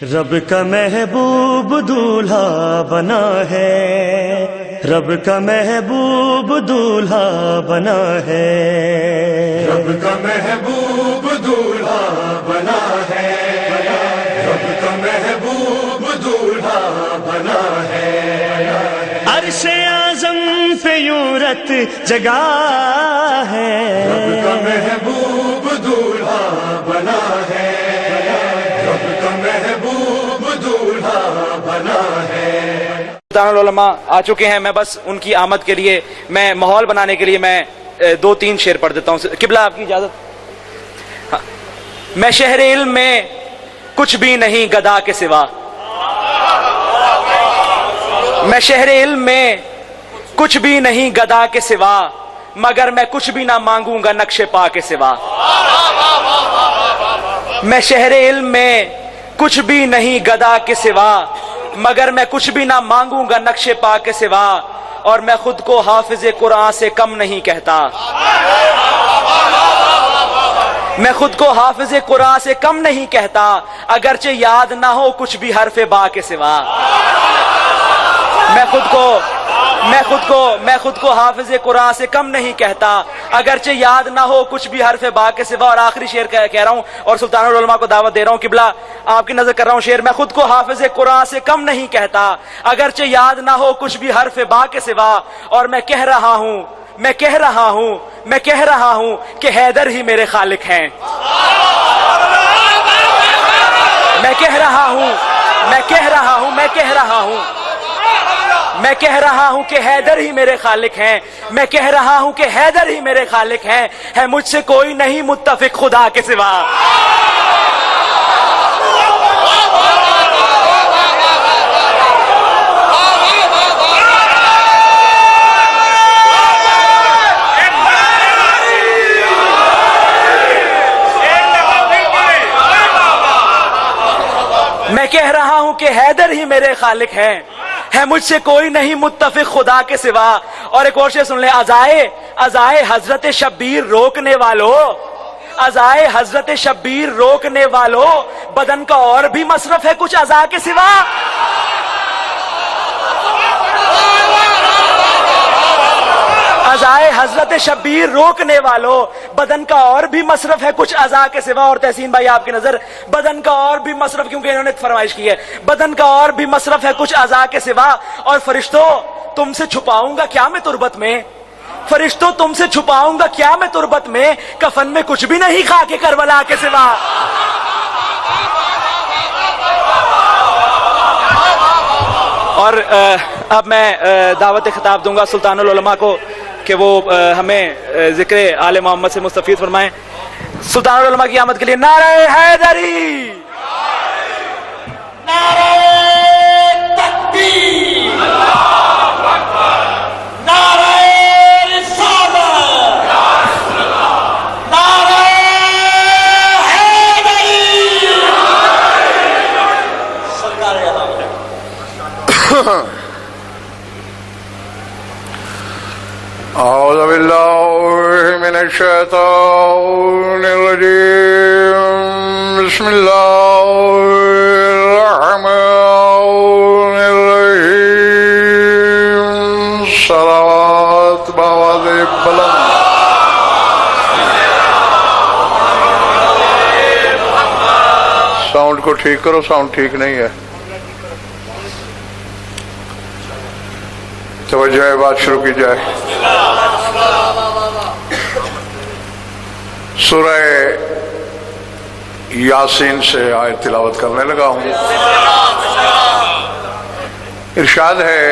رب کا محبوب دولہا بنا ہے، رب کا محبوب دولہا بنا ہے، رب کا محبوب دولہا بنا ہے، رب کا محبوب دولہا بنا ہے، عرش اعظم پہ یوں رت جگا ہے، رب کا محبوب دولہا بنا ہے، رب کا محبوب دولہا بنا ہے۔ سلطان العلماء آ چکے ہیں، میں بس ان کی آمد کے لیے میں ماحول بنانے کے لیے میں دو تین شعر پڑھ دیتا ہوں۔ قبلہ آپ کی اجازت؟ ہاں۔ میں شہر علم میں کچھ بھی نہیں گدا کے سوا، میں شہر علم میں کچھ بھی نہیں گدا کے سوا، مگر میں کچھ بھی نہ مانگوں گا نقش پا کے سوا۔ میں شہر علم میں کچھ بھی نہیں گدا کے سوا، مگر میں کچھ بھی نہ مانگوں گا نقش پا کے سوا، اور میں خود کو حافظ قرآن سے کم نہیں کہتا، میں خود کو حافظ قرآن سے کم نہیں کہتا، اگرچہ یاد نہ ہو کچھ بھی حرف با کے سوا۔ میں خود کو حافظ قرآن سے کم نہیں کہتا، اگرچہ یاد نہ ہو کچھ بھی حرف با کے سوا۔ اور آخری شعر کہہ رہا ہوں اور سلطان العلماء کو دعوت دے رہا ہوں، قبلہ آپ کی نظر کر رہا ہوں شعر۔ میں خود کو حافظ قرآن سے کم نہیں کہتا، اگرچہ یاد نہ ہو کچھ بھی حرف با کے سوا، اور میں کہہ رہا ہوں کہ حیدر ہی میرے خالق ہیں۔ میں کہہ رہا ہوں کہ حیدر ہی میرے خالق ہیں، میں کہہ رہا ہوں کہ حیدر ہی میرے خالق ہیں، ہے مجھ سے کوئی نہیں متفق خدا کے سوا۔ میں کہہ رہا ہوں کہ حیدر ہی میرے خالق ہیں، ہے مجھ سے کوئی نہیں متفق خدا کے سوا۔ اور ایک اور شعر سن لیں۔ ازائے حضرت شبیر روکنے والوں، ازائے حضرت شبیر روکنے والوں، بدن کا اور بھی مصرف ہے کچھ ازا کے سوا۔ ازائے حضرت شبیر روکنے والوں، بدن کا اور بھی مصرف ہے کچھ ازا کے سوا۔ اور تحسین بھائی آپ کی نظر، بدن کا اور بھی مصرف، کیونکہ انہوں نے فرمائش کی ہے، بدن کا اور بھی مصرف ہے کچھ ازا کے سوا۔ اور فرشتوں تم سے چھپاؤں گا کیا میں تربت میں، فرشتوں تم سے چھپاؤں گا کیا میں تربت میں، کفن میں کچھ بھی نہیں خاک کربلا کے سوا۔ اور اب میں دعوت خطاب دوں گا سلطان العلماء کو کہ وہ ہمیں ذکر آل محمد سے مستفید فرمائیں۔ سلطان العلماء کی آمد کے لیے نعرہ حیدری، نعرہ تکبیر، نعرہ رسالت، نعرہ حیدری، سرکار اعوذ باللہ من الشیطان الرجیم، بسم اللہ الرحمن الرحیم، صلوات بآواز بلند۔ ساؤنڈ کو ٹھیک کرو، ساؤنڈ ٹھیک نہیں ہے۔ توجہ بات شروع کی جائے۔ سورہ یاسین سے آیت تلاوت کرنے لگا ہوں۔ ارشاد ہے،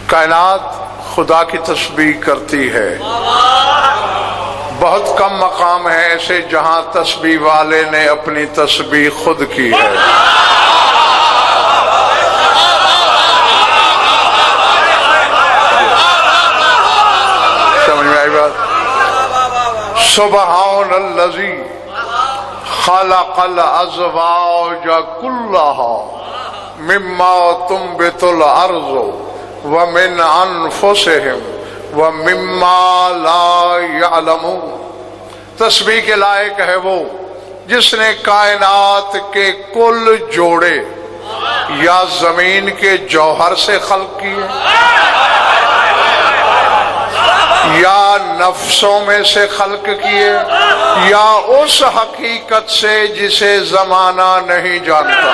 کائنات خدا کی تسبیح کرتی ہے، بہت کم مقام ہے ایسے جہاں تسبیح والے نے اپنی تسبیح خود کی ہے۔ سمجھ میں آئی بات؟ سبحان الذی خلق الازواج كلها مما تنبت الارض ومن انفسهم ومما لا يعلمون۔ تسبیح کے لائق ہے وہ جس نے کائنات کے کل جوڑے یا زمین کے جوہر سے خلق کیے یا نفسوں میں سے خلق کیے یا اس حقیقت سے جسے زمانہ نہیں جانتا.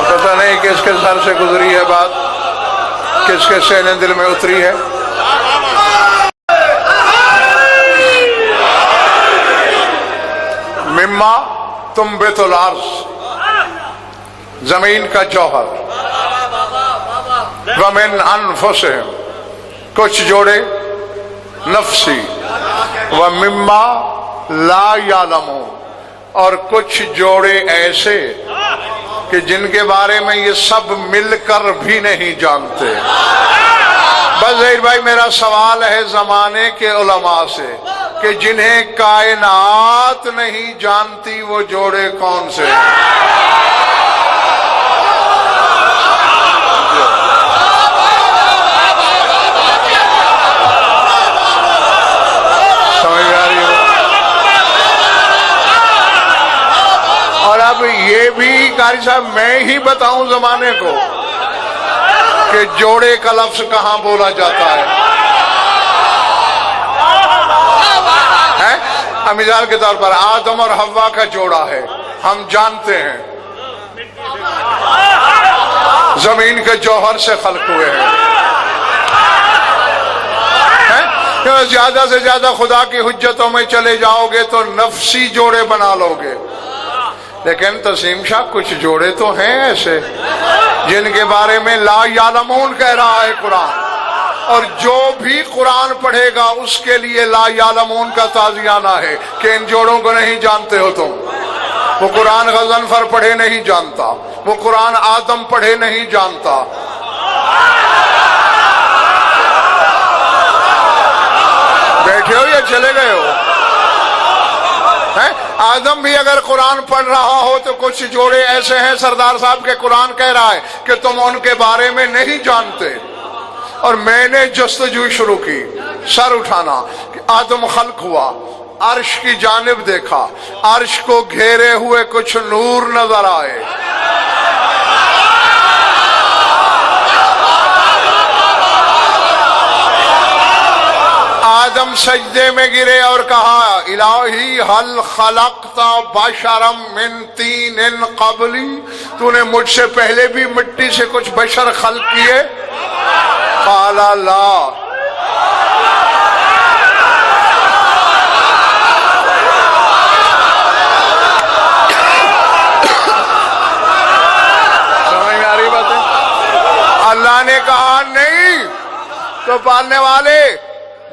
پتہ نہیں کس کے سر سے گزری ہے بات, کس کے سینے دل میں اتری ہے. مما تنبت الارض, زمین کا جوہر, ومن انفسہم, کچھ جوڑے نفسی, ومما لا یعلمون, اور کچھ جوڑے ایسے کہ جن کے بارے میں یہ سب مل کر بھی نہیں جانتے. بس ظہیر بھائی میرا سوال ہے زمانے کے علماء سے کہ جنہیں کائنات نہیں جانتی وہ جوڑے کون سے ہیں؟ سمجھ آ رہی ہو؟ اور اب یہ بھی قاری صاحب میں ہی بتاؤں زمانے کو کہ جوڑے کا لفظ کہاں بولا جاتا ہے. مثال کے طور پر آدم اور حوا کا جوڑا ہے, ہم جانتے ہیں زمین کے جوہر سے خلق ہوئے ہیں. زیادہ سے زیادہ خدا کی حجتوں میں چلے جاؤ گے تو نفسی جوڑے بنا لو گے, لیکن تسیم شاہ کچھ جوڑے تو ہیں ایسے جن کے بارے میں لا یعلمون کہہ رہا ہے قرآن, اور جو بھی قرآن پڑھے گا اس کے لیے لا یعلمون کا تازیانہ ہے کہ ان جوڑوں کو نہیں جانتے ہو تم. وہ قرآن غضنفر پڑھے نہیں جانتا, وہ قرآن آدم پڑھے نہیں جانتا. بیٹھے ہو یا چلے گئے ہو؟ آدم بھی اگر قرآن پڑھ رہا ہو تو کچھ جوڑے ایسے ہیں سردار صاحب کے قرآن کہہ رہا ہے کہ تم ان کے بارے میں نہیں جانتے. اور میں نے جستجو شروع کی, سر اٹھانا, کہ آدم خلق ہوا, عرش کی جانب دیکھا, عرش کو گھیرے ہوئے کچھ نور نظر آئے. آدم سجدے میں گرے اور کہا الہی حل خلقت بشرا من طین قبلی, تو نے مجھ سے پہلے بھی مٹی سے کچھ بشر خلق کیے؟ قال لا. سمجھ آ رہی بات ہے؟ اللہ نے کہا نہیں. تو پالنے والے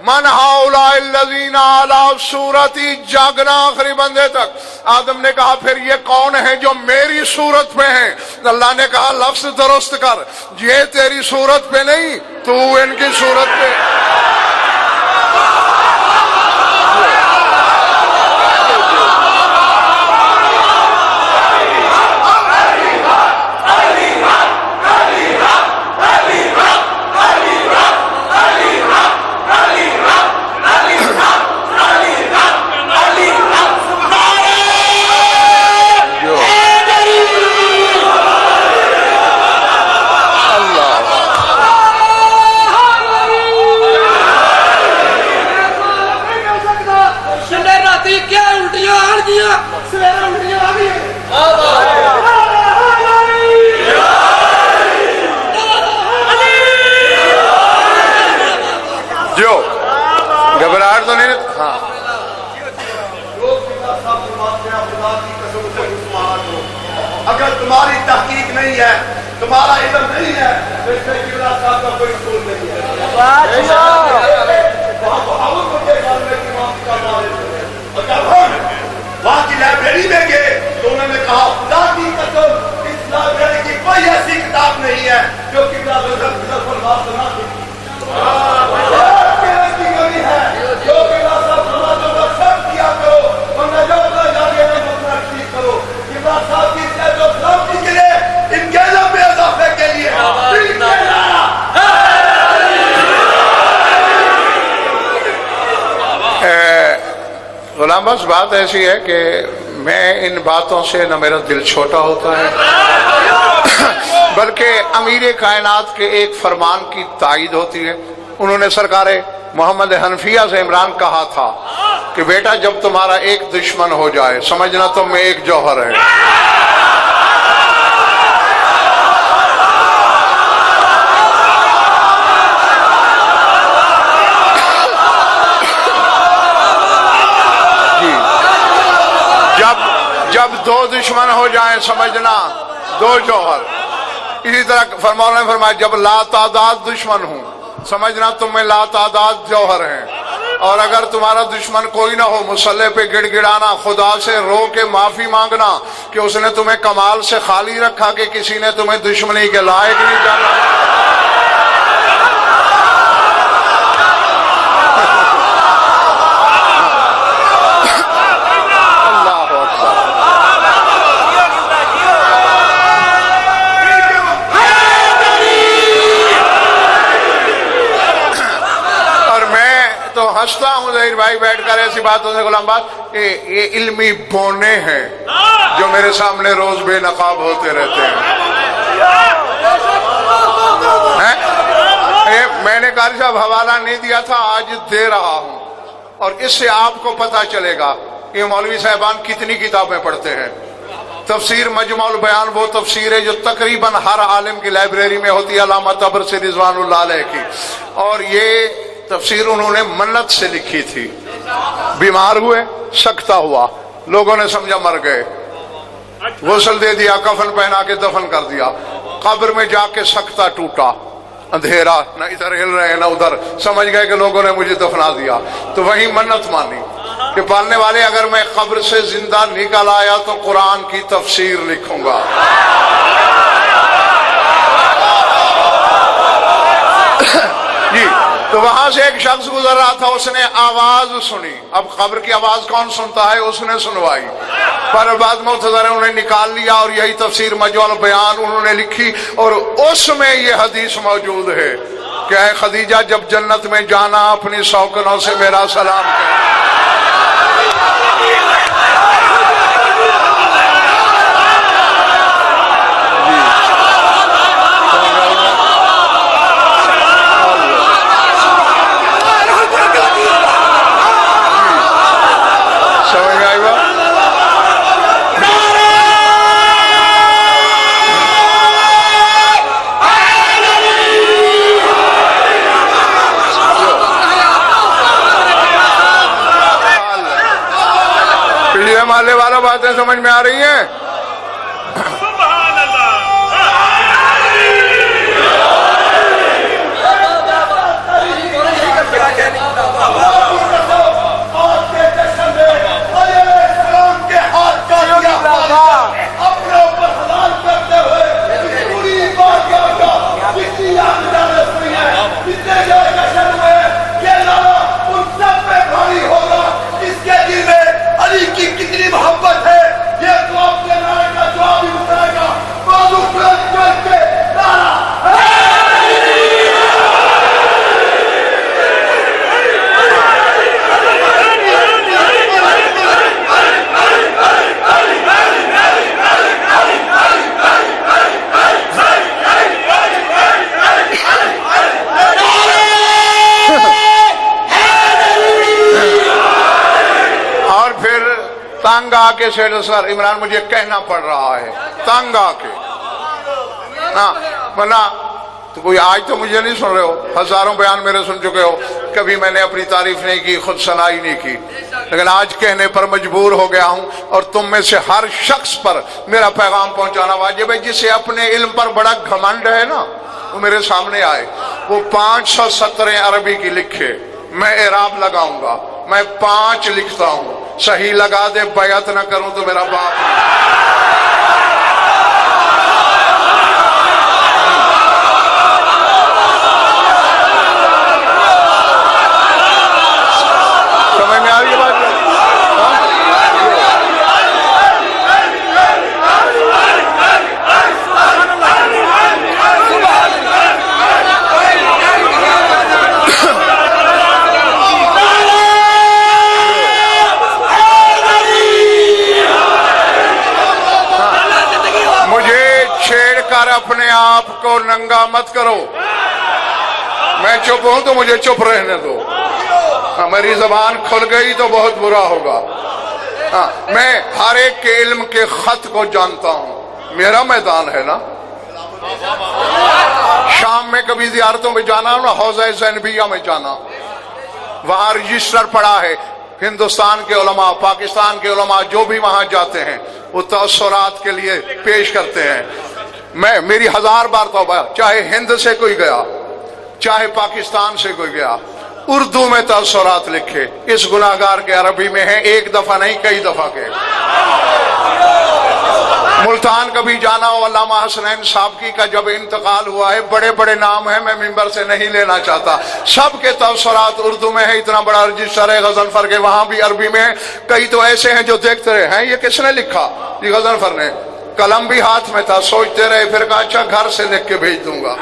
من ہؤلاء الذین علی صورتی, جاگنا آخری بندے تک. آدم نے کہا پھر یہ کون ہیں جو میری صورت پہ ہیں؟ اللہ نے کہا لفظ درست کر, یہ تیری صورت پہ نہیں, تو ان کی صورت پہ. گھبراہٹ تو نہیں. ہاں اگر تمہاری تحقیق نہیں ہے, تمہارا علم نہیں ہے, تو اس میں قبلہ صاحب کا کوئی قصور نہیں ہے. وہاں کی لائبریری میں گئے تو انہوں نے کہا خدا کی قسم اس لائبریری کی کوئی ایسی کتاب نہیں ہے جو قبلہ پر بات سنا سکتی. ان کے علم میں اضافے کے لیے بس بات ایسی ہے کہ میں ان باتوں سے نہ میرا دل چھوٹا ہوتا ہے بلکہ امیر کائنات کے ایک فرمان کی تائید ہوتی ہے. انہوں نے سرکار محمد حنفیہ سے عمران کہا تھا کہ بیٹا جب تمہارا ایک دشمن ہو جائے سمجھنا تم میں ایک جوہر ہے. جب دو دشمن ہو جائیں سمجھنا دو جوہر. اسی طرح فرمایا نے فرمایا جب لا تعداد دشمن ہوں سمجھنا تم میں لا تعداد جوہر ہیں. اور اگر تمہارا دشمن کوئی نہ ہو مصلے پہ گڑ گڑانا خدا سے رو کے معافی مانگنا کہ اس نے تمہیں کمال سے خالی رکھا کہ کسی نے تمہیں دشمنی کے لائق نہیں جانا. ہنستا ہوں ظہیر بھائی بیٹھ کر ایسی باتوں سے غلام بات یہ علمی بونے ہیں جو میرے سامنے روز بے نقاب ہوتے رہتے ہیں. میں نے قاری صاحب حوالہ نہیں دیا تھا آج دے رہا ہوں اور اس سے آپ کو پتہ چلے گا کہ مولوی صاحبان کتنی کتابیں پڑھتے ہیں. تفسیر مجمع البیان وہ تفسیر ہے جو تقریباً ہر عالم کی لائبریری میں ہوتی ہے علامہ طبرسی رضوان اللہ علیہ کی. اور یہ تفسیر انہوں نے منت سے لکھی تھی. بیمار ہوئے سکتہ ہوا لوگوں نے سمجھا مر گئے غسل دے دیا کفن پہنا کے دفن کر دیا. قبر میں جا کے سکتہ ٹوٹا اندھیرا نہ ادھر ہل رہے نہ ادھر سمجھ گئے کہ لوگوں نے مجھے دفنا دیا. تو وہیں منت مانی کہ پالنے والے اگر میں قبر سے زندہ نکل آیا تو قرآن کی تفسیر لکھوں گا. جی تو وہاں سے ایک شخص گزر رہا تھا اس نے آواز سنی. اب قبر کی آواز کون سنتا ہے اس نے سنوائی پر بعد معتذر انہوں نے نکال لیا اور یہی تفسیر مجمع البیان انہوں نے لکھی اور اس میں یہ حدیث موجود ہے کہ اے خدیجہ جب جنت میں جانا اپنی سوکنوں سے میرا سلام کرنا. محلے والا باتیں سمجھ میں آ رہی ہیں. محبت ہے یہ تو اپنے نعرے کا جواب ہی بتائے گا. تنگ آ کے سیڈ سر عمران مجھے کہنا پڑ رہا ہے تنگ آ کے ورنہ تو کوئی آج تو مجھے نہیں سن رہے ہو ہزاروں بیان میرے سن چکے ہو کبھی میں نے اپنی تعریف نہیں کی خود ثنائی نہیں کی لیکن آج کہنے پر مجبور ہو گیا ہوں اور تم میں سے ہر شخص پر میرا پیغام پہنچانا واجب ہے. جسے اپنے علم پر بڑا گھمنڈ ہے نا وہ میرے سامنے آئے وہ 500 سطریں عربی کی لکھے میں اعراب لگاؤں گا میں 5 لکھتا ہوں صحیح لگا دے بیعت نہ کروں تو میرا باپ سمجھ میں آ رہی ہے بات کر اپنے آپ کو ننگا مت کرو. میں چپ ہوں تو مجھے چپ رہنے دو. میری زبان کھل گئی تو بہت برا ہوگا. میں ہر ایک کے علم کے خط کو جانتا ہوں. میرا میدان ہے نا. شام میں کبھی زیارتوں میں جانا نا، حوضہ زینبیہ میں جانا، وہاں رجسٹر پڑا ہے ہندوستان کے علماء، پاکستان کے علماء جو بھی وہاں جاتے ہیں وہ تاثرات کے لیے پیش کرتے ہیں. میری 1000 بار توبہ، چاہے ہند سے کوئی گیا چاہے پاکستان سے کوئی گیا، اردو میں تاثرات لکھے. اس گناہگار کے عربی میں ہیں، ایک دفعہ نہیں کئی دفعہ کے. ملتان کبھی جانا ہو، علامہ حسنین صابکی کا جب انتقال ہوا ہے، بڑے بڑے نام ہیں، میں ممبر سے نہیں لینا چاہتا، سب کے تاثرات اردو میں ہے. اتنا بڑا رجسٹر ہے غضنفر کے، وہاں بھی عربی میں ہے. کئی تو ایسے ہیں جو دیکھتے رہے ہیں یہ کس نے لکھا، یہ غضنفر نے. قلم بھی ہاتھ میں تھا، سوچتے رہے، پھر کہا اچھا گھر سے لکھ کے بھیج دوں گا.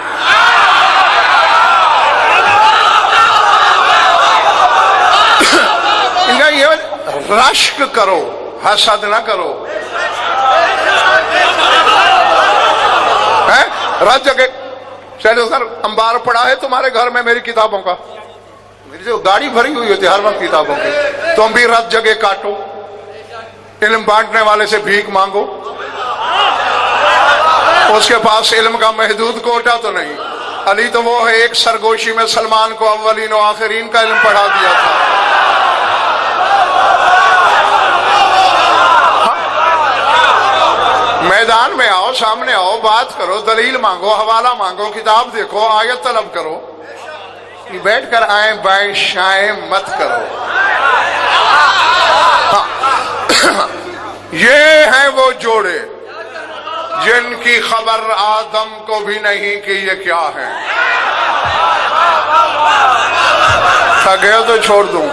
یہ رشک کرو، حسد نہ کرو. رات جگہ سیلو سر انبار پڑا ہے تمہارے گھر میں میری کتابوں کا، میری جو گاڑی بھری ہوئی ہوتی ہے ہر وقت کتابوں کی. تم بھی رات جگہ کاٹو، علم بانٹنے والے سے بھیک مانگو. اس کے پاس علم کا محدود کوٹا تو نہیں. علی تو وہ ہے ایک سرگوشی میں سلمان کو اولین و آخرین کا علم پڑھا دیا تھا. میدان میں آؤ، سامنے آؤ، بات کرو، دلیل مانگو، حوالہ مانگو، کتاب دیکھو، آیت طلب کرو. بیٹھ کر آئیں بائیں شائیں مت کرو. یہ ہیں وہ جوڑے جن کی خبر آدم کو بھی نہیں کہ یہ کیا ہے. تھک گئے تو چھوڑ دوں.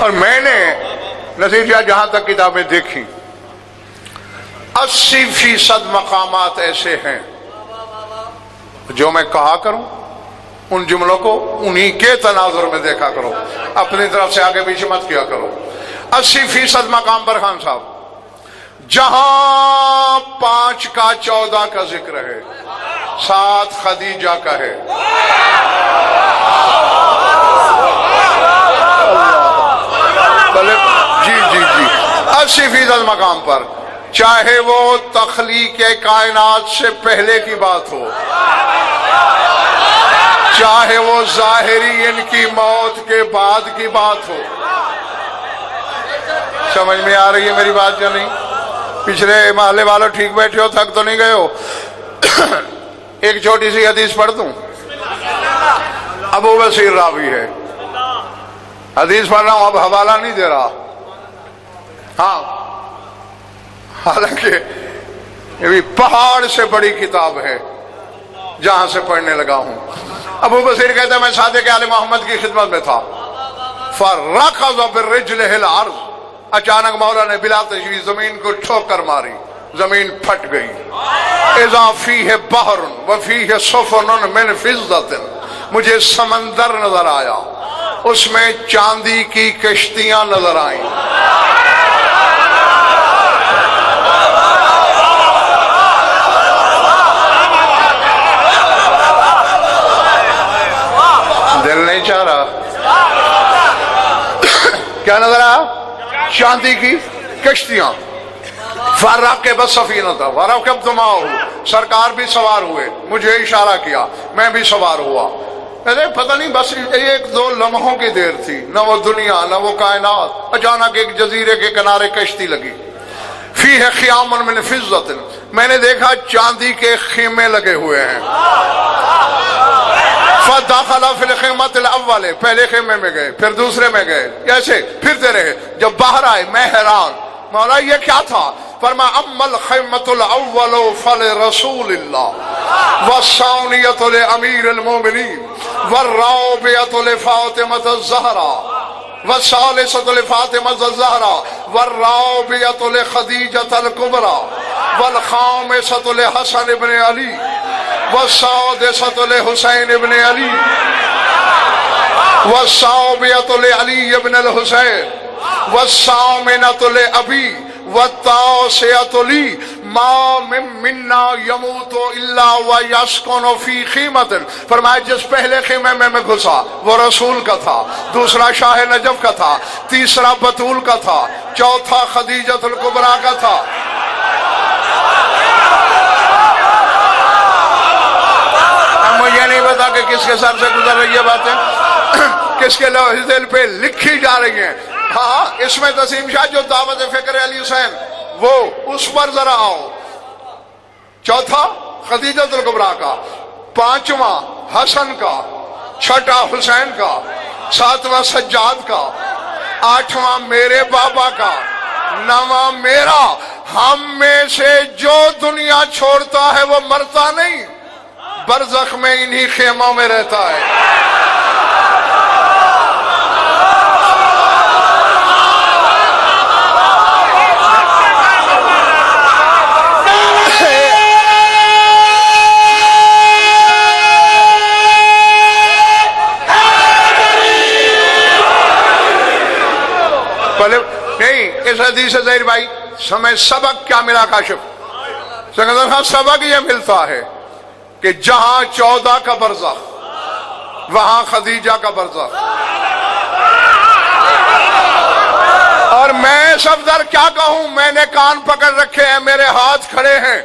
اور میں نے نتیجہ جہاں تک کتابیں دیکھی، 80% مقامات ایسے ہیں جو میں کہا کروں، ان جملوں کو انہی کے تناظر میں دیکھا کرو، اپنی طرف سے آگے پیچھے مت کیا کرو. 80% مقام پر خان صاحب جہاں 5 کا 14 کا ذکر ہے، 7 خدیجہ کا ہے. جی 80% مقام پر، چاہے وہ تخلیق کائنات سے پہلے کی بات ہو، چاہے وہ ظاہری ان کی موت کے بعد کی بات ہو. سمجھ میں آ رہی ہے میری بات یا نہیں؟ پچھلے محلے والوں ٹھیک بیٹھے ہو، تھک تو نہیں گئے ہو؟ ایک چھوٹی سی حدیث پڑھ دوں. ابو بصیر راوی ہے، حدیث پڑھ رہا ہوں، اب حوالہ نہیں دے رہا. ہاں، حالانکہ یہ بھی پہاڑ سے بڑی کتاب ہے جہاں سے پڑھنے لگا ہوں. ابو بصیر کہتا ہے میں صادق آل محمد کی خدمت میں تھا، فرکض برجلہ الارض، اچانک مولا نے بلا تشویش زمین کو ٹھوکر ماری، زمین پھٹ گئی. اذا فیہ بحر وفیہ سفن من فضة، مجھے سمندر نظر آیا، اس میں چاندی کی کشتیاں نظر آئیں. دل نہیں چاہ رہا. کیا نظر آیا؟ چاندی کی کشتیاں. فَرَكِبَ السَّفِينَةَ وَرَكَبْتُ مَعَهُ، سرکار بھی سوار ہوئے، مجھے اشارہ کیا، میں بھی سوار ہوا. پتہ نہیں بس 1-2 لمحوں کی دیر تھی، نہ وہ دنیا نہ وہ کائنات. اچانک ایک جزیرے کے کنارے کشتی لگی. فیہ خیام من فضة، میں نے دیکھا چاندی کے خیمے لگے ہوئے ہیں. فدخل فی الخیمۃ الاول، پہلے خیمے میں گئے، پھر دوسرے میں گئے، ایسے پھرتے رہے. جب باہر آئے میں حیران، مولا یہ کیا تھا؟ فرمایا اما الخیمۃ الاول فلرسول اللہ، والثانیۃ لامیر المومنین، والرابعۃ لفاطمۃ الزہرا، والثالثۃ لفاطمۃ الزہرا، والرابعۃ لخدیجۃ الکبریٰ، والخامسۃ لحسن ابن علی، والسادسۃ لحسین ابن علی، والصابئة لعلی بن الحسین والصامنة لأبی والتاسعة لی ما منا یموت الا ویسکن فی خیمۃ. فرمایا جس پہلے خیمے میں گھسا وہ رسول کا تھا، دوسرا شاہ نجف کا تھا، تیسرا بطول کا تھا، چوتھا خدیجۃ الکبریٰ کا تھا. مجھے نہیں پتا کہ کس کے سر سے گزر رہی ہے باتیں، کس کے لوح دل پہ لکھی جا رہی ہیں. ہاں اس میں تسیم شاہ جو دعوت فکر علی حسین وہ اس پر ذرا آؤ. چوتھا خدیجۃ الکبریٰ کا، پانچواں حسن کا، چھٹا حسین کا، ساتواں سجاد کا، آٹھواں میرے بابا کا، نواں میرا. ہم میں سے جو دنیا چھوڑتا ہے وہ مرتا نہیں، برزخ میں انہی خیموں میں رہتا ہے. نہیں اس حدیث سے ظاہر بھائی ہمیں سبق کیا ملا کاشف؟ سبق یہ ملتا ہے کہ جہاں 14 کا برزخ وہاں خدیجہ کا برزخ. اور میں صفدر کیا کہوں، میں نے کان پکڑ رکھے ہیں، میرے ہاتھ کھڑے ہیں.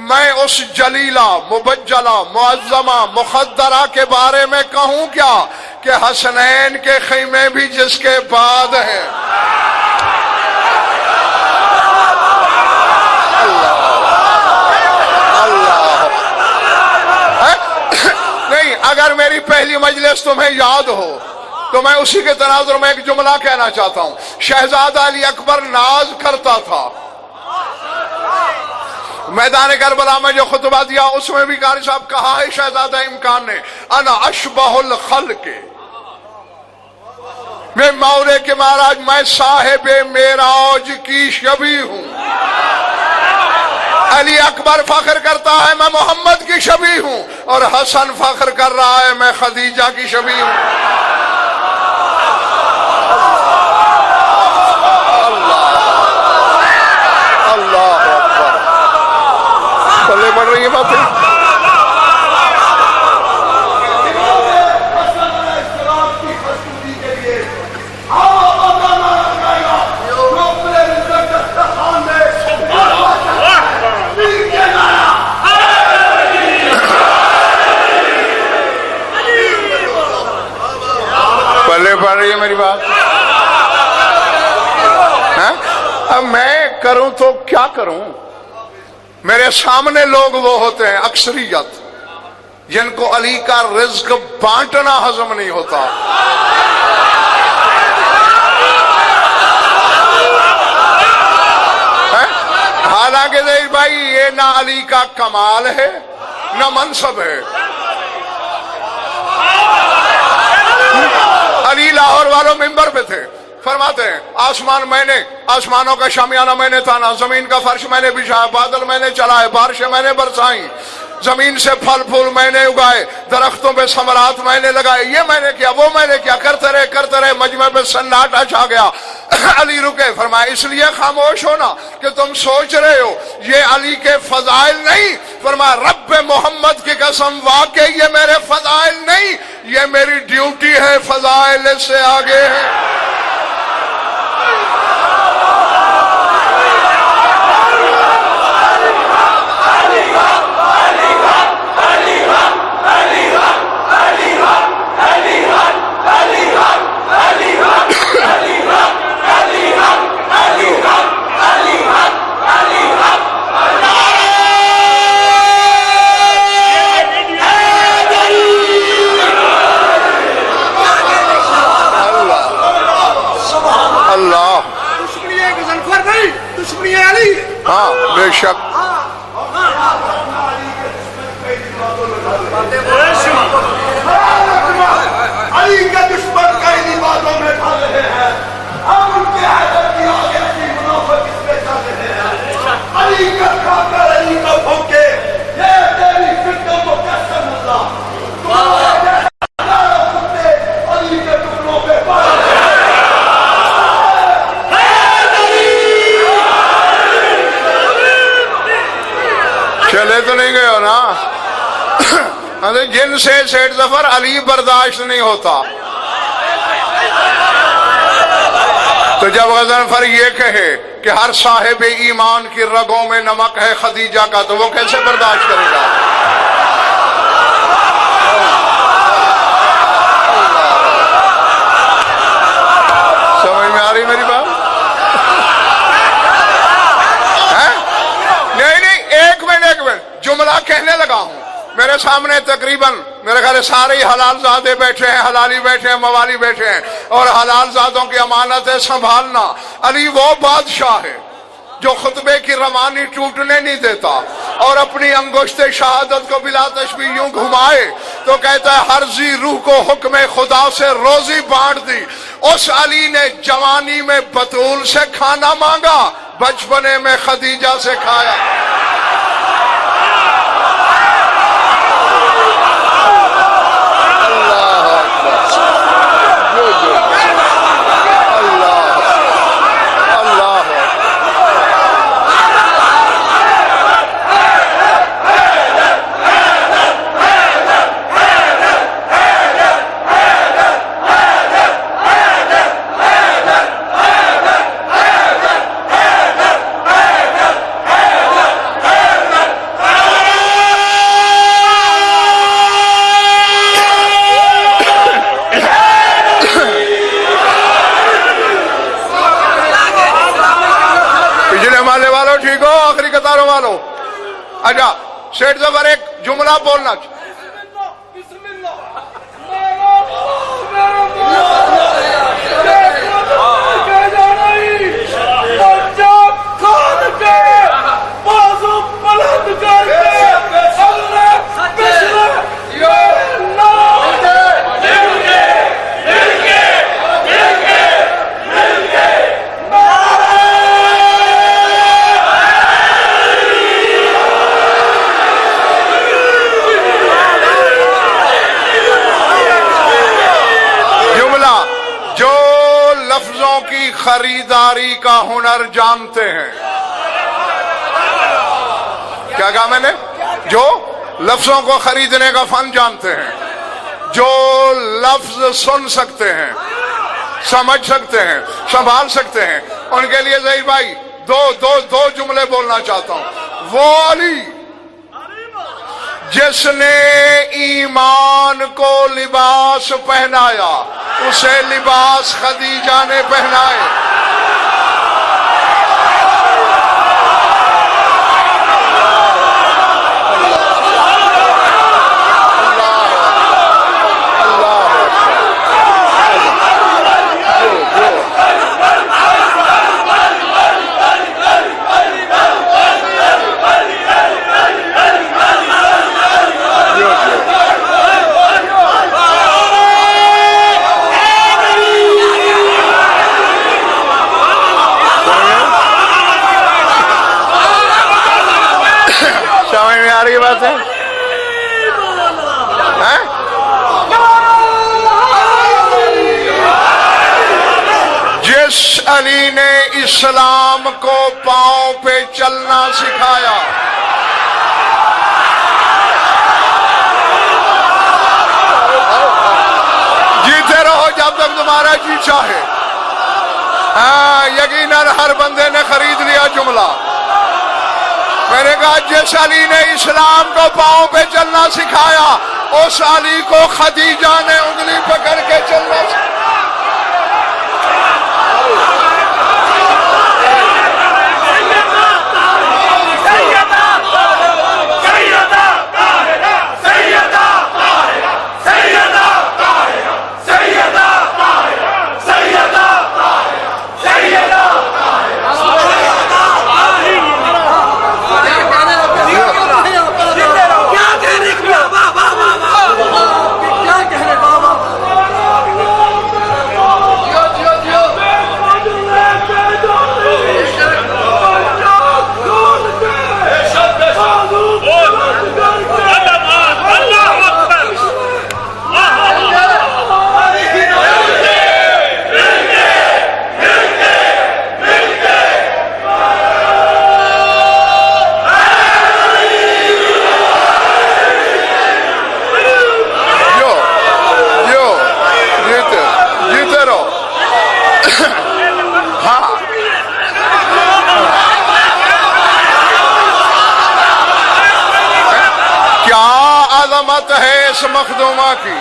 میں اس جلیلہ مبجلہ معظمہ مخدرہ کے بارے میں کہوں کیا کہ حسنین کے خیمے بھی جس کے بعد ہیں. نہیں اگر میری پہلی مجلس تمہیں یاد ہو تو میں اسی کے تناظر میں ایک جملہ کہنا چاہتا ہوں. شہزادہ علی اکبر ناز کرتا تھا. میدان کربلا میں جو خطبہ دیا اس میں بھی قاری صاحب کہا ہے شہزادہ امکان نے، انا اشبہ الخلق، میں مورے کے مہاراج میں صاحب معراج کی شبیہ ہوں. علی اکبر فخر کرتا ہے میں محمد کی شبیہ ہوں، اور حسن فخر کر رہا ہے میں خدیجہ کی شبیہ ہوں. اللہ اکبر. بلے بڑھ رہی ہے باتیں. پلے پڑ رہی ہے میری بات. اب میں کروں تو کیا کروں؟ میرے سامنے لوگ وہ ہوتے ہیں اکثریت جن کو علی کا رزق بانٹنا ہضم نہیں ہوتا. حالانکہ دیکھ بھائی یہ نہ علی کا کمال ہے نہ منصب ہے. علی لاہور والوں ممبر پہ تھے، فرماتے ہیں آسمان میں نے، آسمانوں کا شامیانہ میں نے تانا، زمین کا فرش میں نے بچھایا، بادل میں نے چلائے، بارشیں میں نے برسائیں، زمین سے پھل پھول میں نے اگائے، درختوں پہ ثمرات میں نے لگائے، یہ میں نے کیا وہ میں نے کیا، کرتے رہے مجمع پہ سناٹا چھا گیا. علی رکے، فرمایا اس لیے خاموش ہونا کہ تم سوچ رہے ہو یہ علی کے فضائل نہیں. فرمایا رب محمد کی قسم واقعی یہ میرے فضائل نہیں، یہ میری ڈیوٹی ہے، فضائل اس سے آگے ہے. ہاں بے شک. علی کے دشمن کئی باتوں میں کھا رہے ہیں، ہم ان کے حیدر کی آگے کی منافق اس میں چل رہے ہیں. علی کا کھا کر علی کا بھوکے، یہ تیری فکر کو کیسے ملا علی کے ہو نا؟ جن سے سیٹ ظفر علی برداشت نہیں ہوتا، تو جب غضنفر یہ کہے کہ ہر صاحب ایمان کی رگوں میں نمک ہے خدیجہ کا، تو وہ کیسے برداشت کرے گا؟ سمجھ میں آ رہی میری بات؟ نہیں، ایک منٹ جملہ کہنے لگا ہوں، میرے سامنے تقریباً میرے خیال سارے ہی حلال زادے بیٹھے ہیں، حلالی بیٹھے ہیں، موالی بیٹھے ہیں، اور حلال زادوں کی امانت ہے سنبھالنا۔ علی وہ بادشاہ ہے جو خطبے کی روانی ٹوٹنے نہیں دیتا، اور اپنی انگشت شہادت کو بلا تشبیہ یوں گھمائے تو کہتا ہے ہر ذی روح کو حکم خدا سے روزی بانٹ دی۔ اس علی نے جوانی میں بطول سے کھانا مانگا، بچپنے میں خدیجہ سے کھایا۔ ٹھیک ہو آخری قطاروں والوں؟ اچھا سیٹ ظفر ایک جملہ بولنا خریداری کا ہنر جانتے ہیں۔ کیا کہا میں نے؟ جو لفظوں کو خریدنے کا فن جانتے ہیں، جو لفظ سن سکتے ہیں، سمجھ سکتے ہیں، سنبھال سکتے ہیں، ان کے لیے ظہیر بھائی دو جملے بولنا چاہتا ہوں۔ وہ علی جس نے ایمان کو لباس پہنایا، اسے لباس خدیجہ نے پہنائے۔ سمجھ میں آ رہی بات ہے؟ جس علی نے اسلام کو پاؤں پہ چلنا سکھایا، جیتے رہو جب تک تمہارا جی چاہے۔ یقیناً ہر بندے نے خرید لیا جملہ۔ میں نے کہا جس علی نے اسلام کو پاؤں پہ چلنا سکھایا، اس علی کو خدیجہ نے انگلی پکڑ کے چلنا سکھایا۔ کیا کہنے اس مخدومہ کی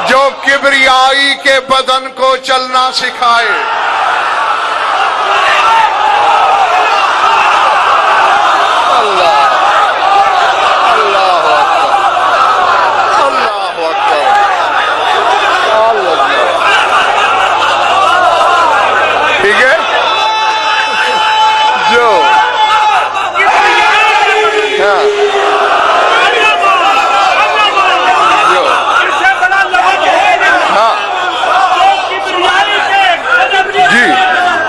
جو کبریائی کے بدن کو چلنا سکھائے. اللہ اللہ اللہ اکبر. ٹھیک ہے جو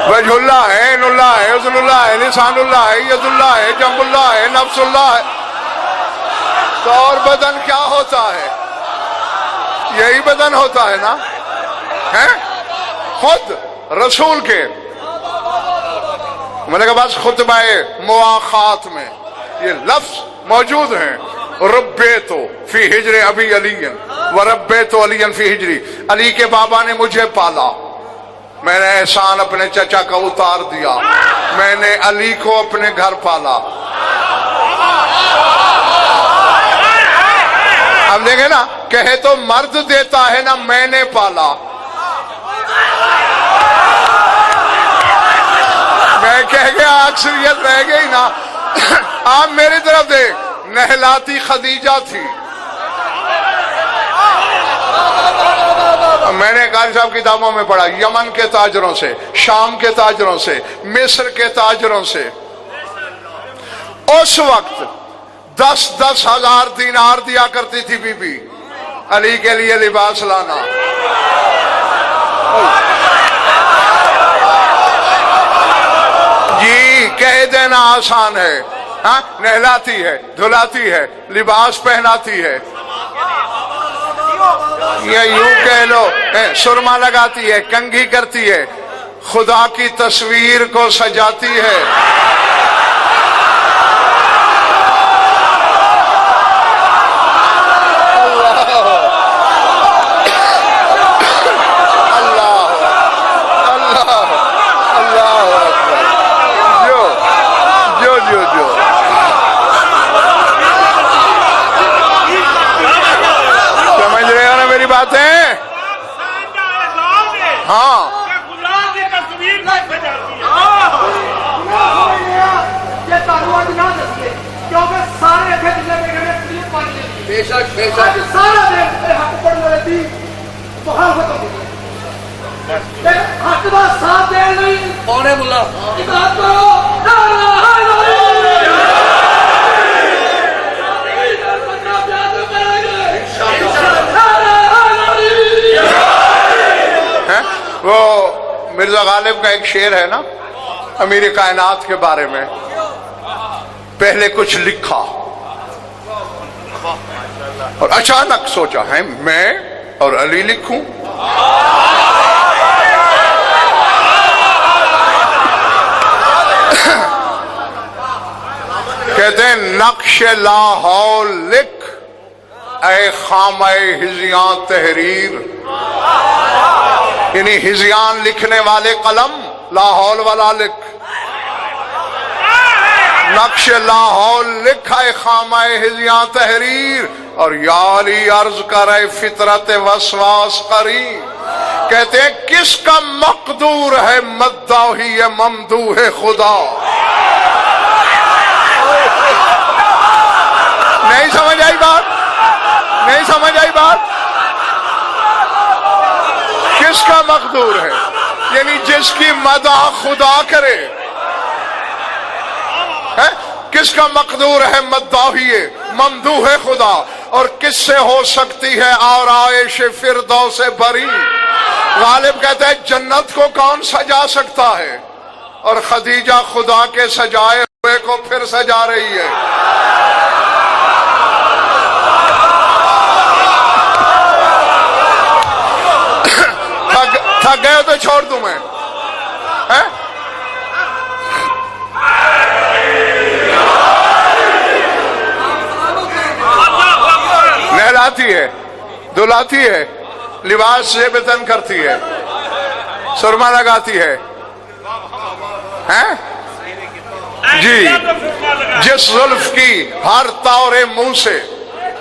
وجہ اللہ ہے، عین اللہ ہے، عزل اللہ ہے، لسان اللہ ہے، ید اللہ ہے، جنب اللہ ہے، نفس اللہ ہے. تو اور بدن کیا ہوتا ہے؟ یہی بدن ہوتا ہے نا. خود رسول کے میں نے کہا بس خطبہ مواخات میں یہ لفظ موجود ہیں. ربیتو فی ہجر ابی علی وربیتو علی فی ہجری. علی کے بابا نے مجھے پالا، میں نے احسان اپنے چچا کا اتار دیا، میں نے علی کو اپنے گھر پالا. ہم دیکھیں نا، کہے تو مرد دیتا ہے نا میں نے پالا. میں کہہ گیا اکثریت رہ گئی نا. آپ میری طرف دیکھ، نہلاتی خدیجہ تھی. میں نے قاری صاحب کتابوں میں پڑھا، یمن کے تاجروں سے، شام کے تاجروں سے، مصر کے تاجروں سے اس وقت 10,000 دینار دیا کرتی تھی بی بی علی کے لیے لباس لانا. جی کہہ دینا آسان ہے، ہاں نہلاتی ہے، دھلاتی ہے، لباس پہناتی ہے، یا یوں کہہ لو سرما لگاتی ہے، کنگھی کرتی ہے، خدا کی تصویر کو سجاتی ہے. باتیں ہاں کیونکہ سارے بے شک بے شک سارا حق پڑھنے والی بہت ختم ہو گئی. حق کا ساتھ دے نہیں کون ہے ملا وہ مرزا غالب کا ایک شعر ہے نا امیر کائنات کے بارے میں. پہلے کچھ لکھا اور اچانک سوچا ہے میں اور علی لکھوں. کہتے ہیں نقش لاہور لکھ اے خامہ ہزیاں تحریر. یعنی ہزیان لکھنے والے قلم لاہور والا لکھ. نقش لاہور لکھ اے خامہ ہزیاں تحریر اور یا علی عرض کرے فطرت وسواس قرین. کہتے ہیں کس کا مقدور ہے مداحی ممدوح خدا. نہیں سمجھ آئی بات؟ نہیں سمجھ آئی بات؟ کس کا مقدور ہے؟ یعنی جس کی مدح خدا کرے. کس کا مقدور ہے مداحی ممدوح خدا. اور کس سے ہو سکتی ہے آرائش فردوس بری. غالب کہتا ہے جنت کو کون سجا سکتا ہے، اور خدیجہ خدا کے سجائے ہوئے کو پھر سجا رہی ہے. تھک گئے تو چھوڑ دوں میں. نہلاتی ہے، دھلاتی ہے، لباس سے بتن کرتی ہے، سرما لگاتی ہے. جی جس زلف کی ہر طور منہ سے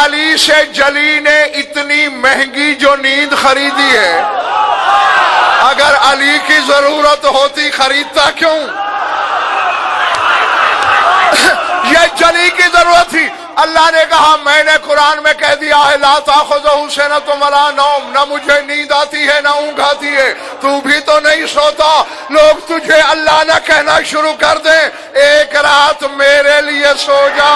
علی سے جلی نے اتنی مہنگی جو نیند خریدی ہے، اگر علی کی ضرورت ہوتی خریدتا کیوں؟ یہ جلی کی ضرورت تھی۔ اللہ نے کہا میں نے قرآن میں کہہ دیا ہے لا تاخذہ سنۃ ولا نوم، نہ مجھے نیند آتی ہے نہ اونگ آتی ہے، تو بھی تو نہیں سوتا، لوگ تجھے اللہ نہ کہنا شروع کر دیں ایک رات میرے لیے سو جا۔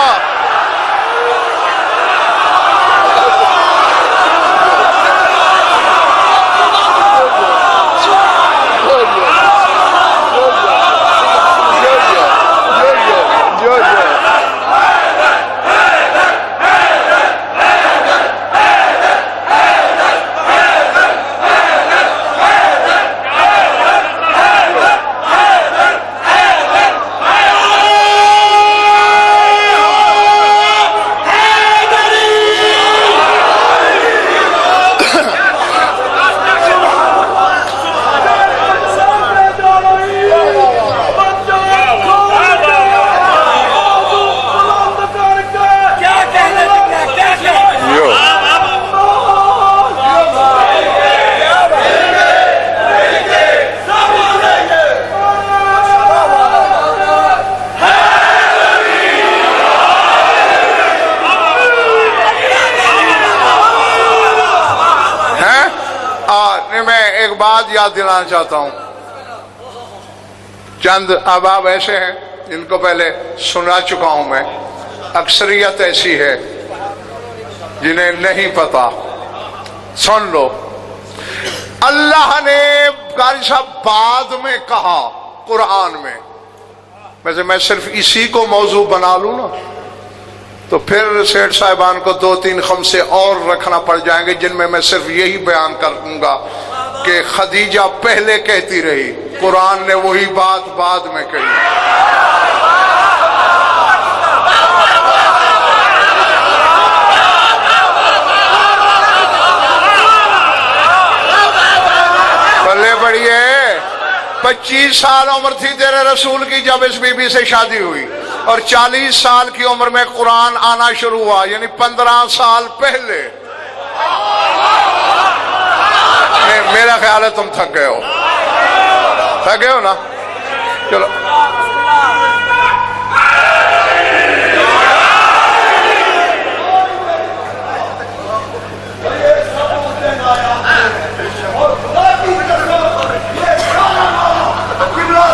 بات یاد دلانا چاہتا ہوں، چند احباب ایسے ہیں جن کو پہلے سنا چکا ہوں میں، اکثریت ایسی ہے جنہیں نہیں پتا، سن لو۔ اللہ نے قاری صاحب بعد میں کہا قرآن میں، ویسے میں صرف اسی کو موضوع بنا لوں نا تو پھر سیٹھ صاحبان کو 2-3 خمسے اور رکھنا پڑ جائیں گے جن میں صرف یہی بیان کروں گا کہ خدیجہ پہلے کہتی رہی، قرآن نے وہی بات بعد میں کہی۔ بلے بڑی ہے، 25 سال عمر تھی تیرے رسول کی جب اس بی بی سے شادی ہوئی، اور 40 سال کی عمر میں قرآن آنا شروع ہوا، یعنی 15 سال پہلے۔ میرا خیال ہے تم تھک گئے ہو نا، چلو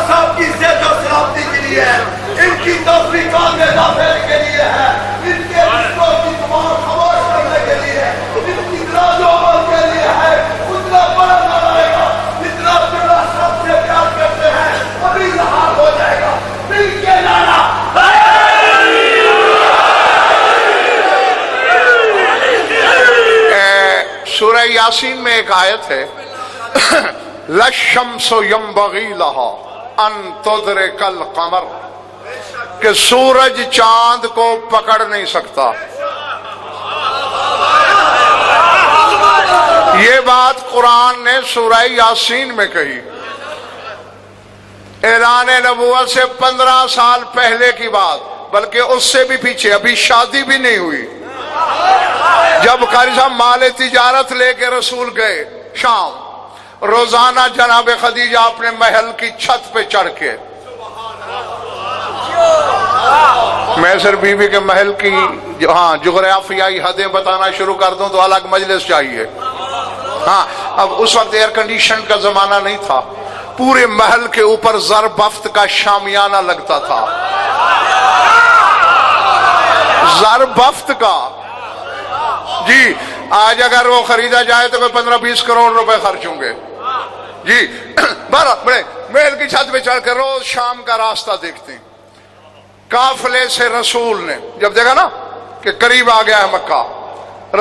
صاحب کی صحت اور سلامتی کے لیے ہے، ان کی توفیقات میں اضافے کے لیے ہے، ان کے رشتوں کی تمام خاموش کرنے کے لیے، ان کی دراز و عمر کے لیے ہے، اتنا بڑا نہ رہے گا جتنا بڑا سب سے پیار کرتے ہیں، ابھی ظاہر ہو جائے گا، مل کے لانا۔ سورہ یاسین میں ایک آیت ہے لَلشَّمْسُ يَنبَغِي لَهَا أَن تُدْرِكَ الْقَمَرَ، کہ سورج چاند کو پکڑ نہیں سکتا۔ یہ بات قرآن نے سورہ یاسین میں کہی، اعلان نبوت سے 15 سال پہلے کی بات، بلکہ اس سے بھی پیچھے، ابھی شادی بھی نہیں ہوئی۔ جب قاری صاحب مال تجارت لے کے رسول گئے شام، روزانہ جناب خدیجہ اپنے محل کی چھت پہ چڑھ کے، میں صرف بی بی کے محل کی جغرافیائی حدیں بتانا شروع کر دوں تو الگ مجلس چاہیے۔ ہاں، اب اس وقت ایئر کنڈیشن کا زمانہ نہیں تھا، پورے محل کے اوپر زر بفت کا شامیانہ لگتا تھا، زر بفت کا۔ جی آج اگر وہ خریدا جائے تو کوئی 15-20 کروڑ روپے خرچ ہوں گے۔ جی بڑے محل کی چھت پہ چڑھ کر روز شام کا راستہ دیکھتے ہیں۔ قافلے سے رسول نے جب دیکھا نا کہ قریب آ گیا ہے مکہ،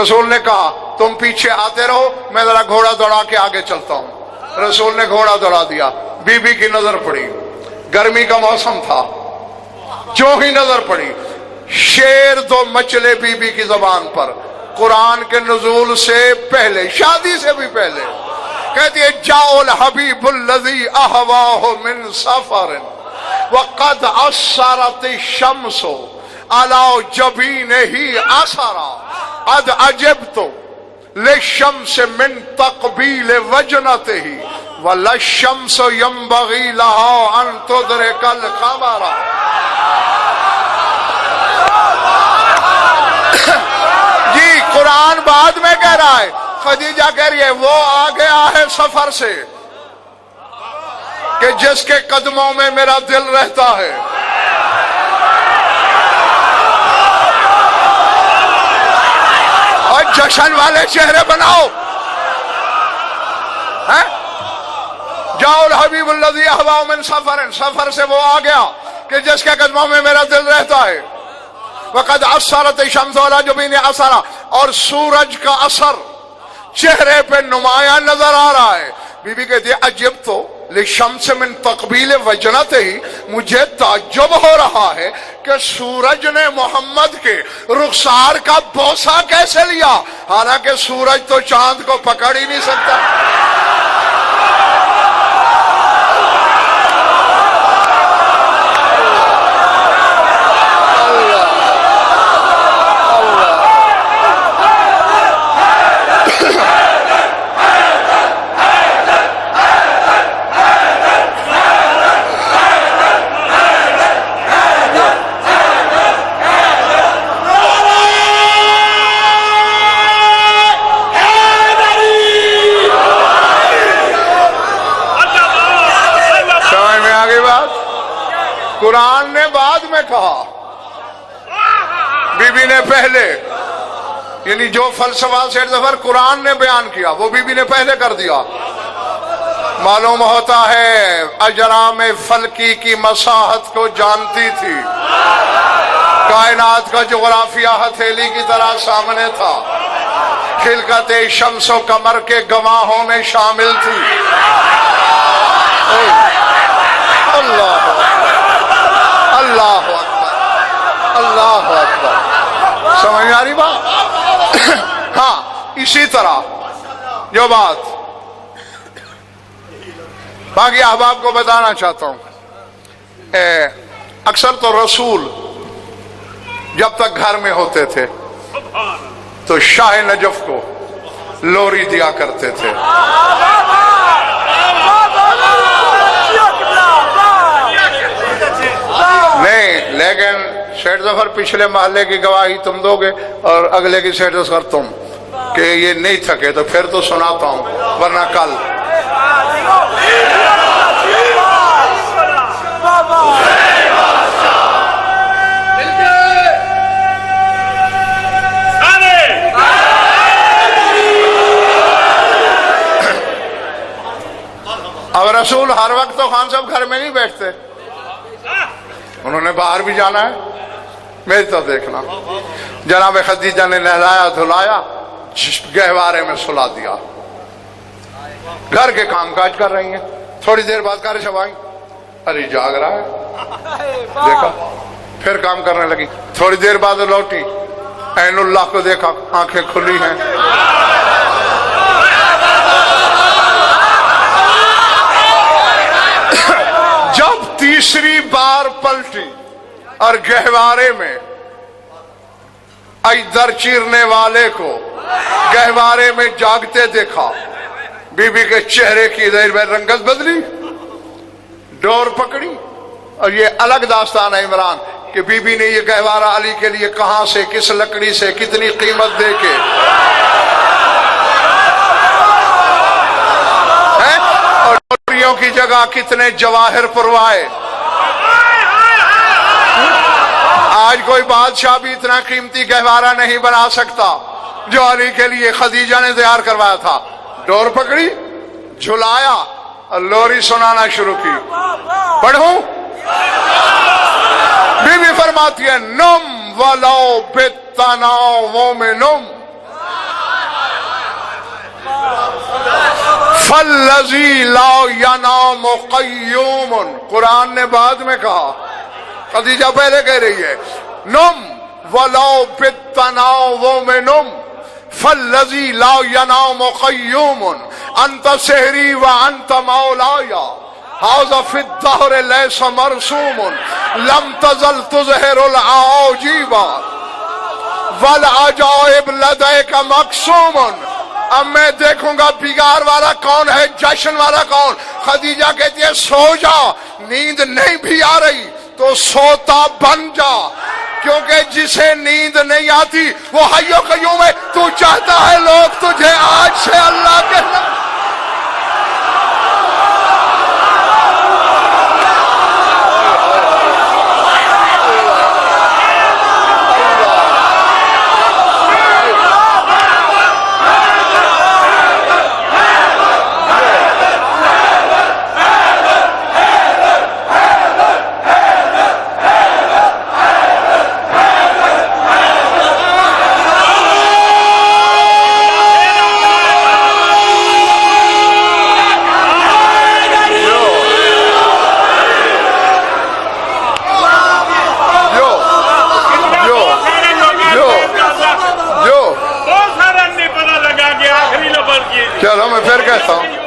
رسول نے کہا تم پیچھے آتے رہو، میں ذرا گھوڑا دوڑا کے آگے چلتا ہوں۔ رسول نے گھوڑا دوڑا دیا، بی بی کی نظر پڑی، گرمی کا موسم تھا، جو ہی نظر پڑی شیر دو مچلے بی بی کی زبان پر، قرآن کے نزول سے پہلے، شادی سے بھی پہلے، کہتی ہے جاء الحبیب الذی احواہ من سفر وقد اثرت الشمس علی جبینہ اثرا اد عجبت للشمس من تقبیل وجنته ولا الشمس ينبغي لها ان تدرك القمر. جی قرآن بعد میں کہہ رہا ہے. خدیجہ کہہ رہی ہے وہ آ گیا ہے سفر سے کہ جس کے قدموں میں میرا دل رہتا ہے. اور جشن والے چہرے بناؤ. جاؤ الحبیب الذی احوی من سفر، سفر سے وہ آ گیا کہ جس کے قدموں میں میرا دل رہتا ہے. وقد اثرت الشمس علی جبین اثرا، اور سورج کا اثر چہرے پہ نمایاں نظر آ رہا ہے. بی بی کہتی ہے عجب تو للشمس من تقبیل وجنته ہی، مجھے تعجب ہو رہا ہے کہ سورج نے محمد کے رخسار کا بوسہ کیسے لیا، حالانکہ سورج تو چاند کو پکڑ ہی نہیں سکتا. قرآن نے بعد میں کہا، بی بی نے پہلے. یعنی جو فلسفہ سے ظفر قرآن نے بیان کیا وہ بی بی نے پہلے کر دیا. معلوم ہوتا ہے اجرام فلکی کی مساحت کو جانتی تھی. کائنات کا جغرافیہ ہتھیلی کی طرح سامنے تھا. خلقت شمس و قمر کے گواہوں میں شامل تھی. اللہ اللہ اکبر، اللہ اکبر. سمجھ میں آ رہی بات؟ ہاں اسی طرح جو بات باقی احباب کو بتانا چاہتا ہوں، اکثر تو رسول جب تک گھر میں ہوتے تھے تو شاہ نجف کو لوری دیا کرتے تھے. نہیں، لیکن سیٹ ظفر پچھلے محلے کی گواہی تم دو گے اور اگلے کی سیٹ ظفر تم، کہ یہ نہیں تھکے تو پھر تو سناتا ہوں، ورنہ کل. اب رسول ہر وقت تو خان صاحب گھر میں نہیں بیٹھتے، انہوں نے باہر بھی جانا ہے. میری تو دیکھنا، جناب خدیجہ نے نہلایا دھلایا، گہوارے میں سلا دیا. گھر کے کام کاج کر رہی ہیں. تھوڑی دیر بعد کار شبائی، ارے جاگ رہا ہے، دیکھا پھر کام کرنے لگی. تھوڑی دیر بعد لوٹی، عین اللہ کو دیکھا آنکھیں کھلی ہیں. جب تیسری بار پلٹی اور گہوارے میں اجدر چیرنے والے کو گہوارے میں جاگتے دیکھا، بی بی کے چہرے کی دیر میں رنگت بدلی، ڈور پکڑی. اور یہ الگ داستان ہے عمران کہ بی بی نے یہ گہوارہ علی کے لیے کہاں سے، کس لکڑی سے، کتنی قیمت دے کے، اور ڈوریوں کی جگہ کتنے جواہر پروائے. آج کوئی بادشاہ بھی اتنا قیمتی گہوارہ نہیں بنا سکتا جو علی کے لیے خدیجہ نے تیار کروایا تھا. ڈور پکڑی، جھلایا اور لوری سنانا شروع کی. پڑھوں؟ بی بی فرماتی ہے نم ولو بالتناوم میں نم فالذی لا ینام قیوم. قرآن نے بعد میں کہا، خدیجہ پہلے کہہ رہی ہے نم ولو بالتناوم نم فالذی لا ینام قیوم انت سحری وانت مولایا هذا في الدهر ليس مرسوم لم تزل تظهر العجيب والعجائب لدیک مقسوم، اب میں دیکھوں گا بگار والا کون ہے، جشن والا کون۔ خدیجہ کہتی ہے سو جا، نیند نہیں بھی آ رہی تو سوتا بن جا، کیونکہ جسے نیند نہیں آتی وہ حی و قیوم ہے۔ تو چاہتا ہے لوگ تجھے آج سے اللہ کے چلو میں پھر کہتا ہوں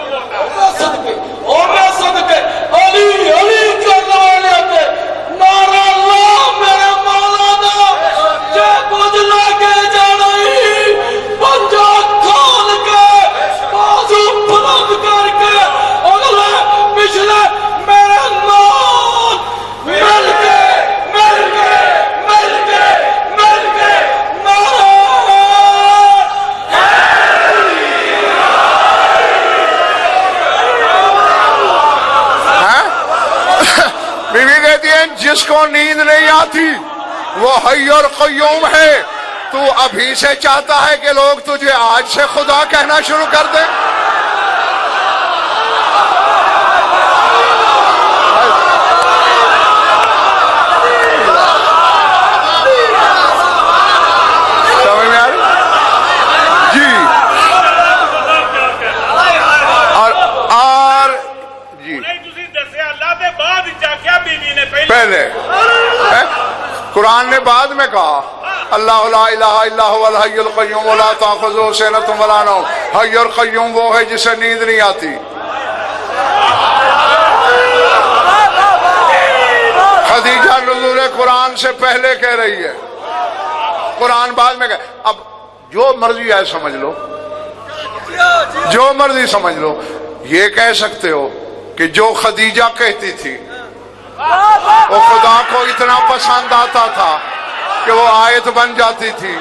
جس کو نیند نہیں آتی وہ حی اور قیوم ہے۔ تو ابھی سے چاہتا ہے کہ لوگ تجھے آج سے خدا کہنا شروع کر دیں۔ سمجھ میں آ رہی؟ جی اور جی پہلے قرآن نے بعد میں کہا اللہ لا الہ الا هو الحی القیوم لا تأخذہ سنۃ ولا نوم۔ حی اور قیوم وہ ہے جسے نیند نہیں آتی۔ خدیجہ نزول قرآن سے پہلے کہہ رہی ہے، قرآن بعد میں کہہ۔ اب جو مرضی ہے سمجھ لو، جو مرضی سمجھ لو، یہ کہہ سکتے ہو کہ جو خدیجہ کہتی تھی وہ خدا کو اتنا پسند آتا تھا کہ وہ آیت بن جاتی تھی،